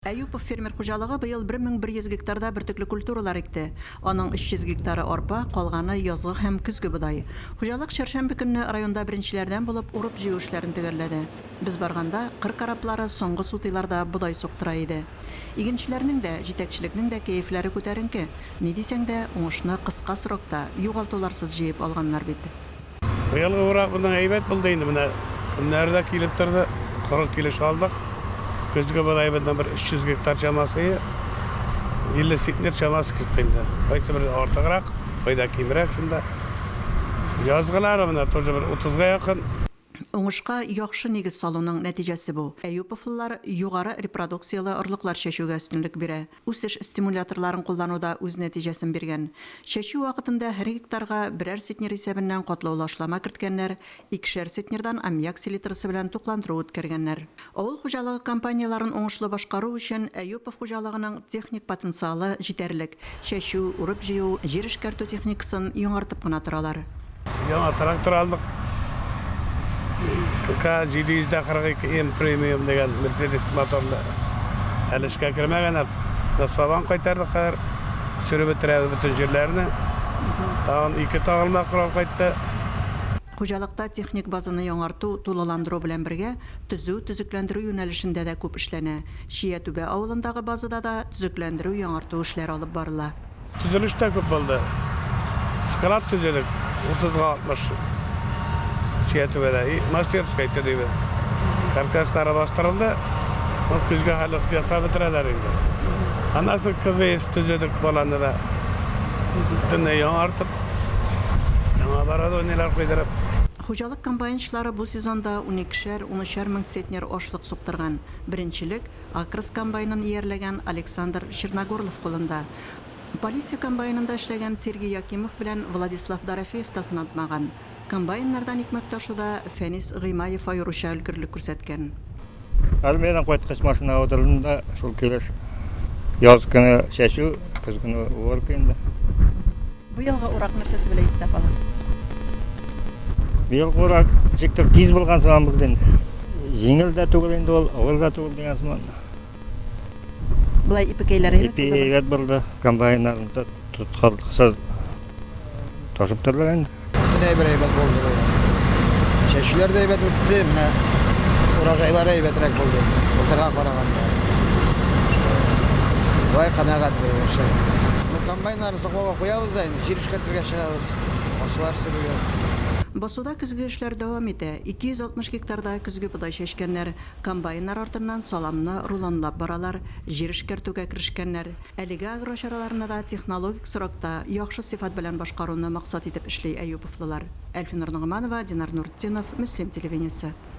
Әюпов фермер хуҗалыгы быел 1100 гектарда бертөкле культуралар икте. Аның 300 гектары арпа, калганы язгы һәм көзге будай. Хуҗалык шәршәмбе көнне районда беренчеләрдән булып урып җыю эшләрен төгәлләде. Без барганда кыр караплары соңгы сутыйларда будай суктыра иде. Игенчеләрнең дә, җитәкчелекнең дә кәефләре күтәренке. Ни дисәң дә, уңышны кыска срокта, югалтуларсыз җыеп алганнар бит. Быелгы урак будан әйбәт булды инде. Менә көннәрдә килеп торды. 40 килеш алдык. Көзгө будай будан 300 гектар чамасы, 50 сентнер чамасы китте инде. Кайсы бер артыграк, кайда кимрәк шунда. Язгылары менә тоже 30-га якын. Уңышка яхшы нигез салуның нәтиҗәсе бу. Әюповлар югары репродукциялы орлыклар чәчүгә өстенлек бирә. Үсеш стимуляторларын куллануда үз нәтиҗәсен биргән. Чәчү вакытында һәр гектарга берәр сентнер исәбеннән катлаулы ашлама керткәннәр, 2 сентнердан аммиак селитрасы белән тукландыру үткәргәннәр. Авыл хуҗалыгы компанияларын уңышлы башкару өчен Әюпов хуҗалыгының техник потенциалы җитәрлек. Чәчү, урып җыю, җир эшкәртү техникасын яңартып кына торалар. Яңа трактор алдык. K742 M Premium деген Mercedes моторлы. Әле эшкә кермәгәннәр. Сабан кайтардык хәзер. Сөреп бетерәбез бөтен җирләрне. Тагын 2 тагылма корал кайтты. Хуҗалыкта техник базаны яңарту, тулыландыру белән бергә төзү, төзекләндерү юнәлешендә дә күп эшләнә. Шиятүбә авылындагы базада да төзекләндерү, яңарту эшләре алып барыла. Төзелеш тә күп булды. Склад төзелек 30-га 60. Шиятүбәдә мастерская итеп. Каркаслары бастырылды. Ул көзгә хәле ясап бетерәләр инде. Анасы КЗС төзедек баланы да. Дөнья яңартып, яңа барадоннар куйдырып. Хуҗалык комбайнчылары бу сезонда 12-13 мең центнер ашлык суктырган. Беренчелек Акрыс комбайнын иярләгән Александр Черногорлов кулында. Полиция комбайнында эшләгән Сергей Якимов белән Владислав Дорофеев та сынатмаган. Комбайннардан икмәк ташуда Фәнис Гыймаев аеруча өлгерлек күрсәткән. Армиядан кайткач машина утырдымда, шул келес яз көне чәчү, көз көне убырып инде. Бу елга урак нәрсәсе белән истә кала? Быел урак җиктер тиз булган сыман булды инде. Җиңел дә түгел инде ул, авыр да түгел дигән сыман. Булай ипекәйләре Ипекәйләр булды, комбайннарын тоткарлыксыз ташып тордылар инде. Әйбәт булды. Чәчүләр дә әйбәт үтте, менә урожайлар әйбәтрәк булды. Былтырга караганда. Бай канагат булды. Комбайннарны саклауга куябыз да инде, җир эшкәртергә чыгабыз. Ашлар сөрүгә. Басуда көзге эшләр дәвам итә. 260 гектарда көзге будай чәчкәннәр, комбайннар артыннан саламны рулонлап баралар, җир эшкәртүгә керешкәннәр. Әлеге агро чараларны да технологик срокта яхшы сыйфат белән башкаруны максат итеп эшли Әюповлар. Әлфинур Нугманова, Динар Нуртдинов, Мөслим телевидениесе.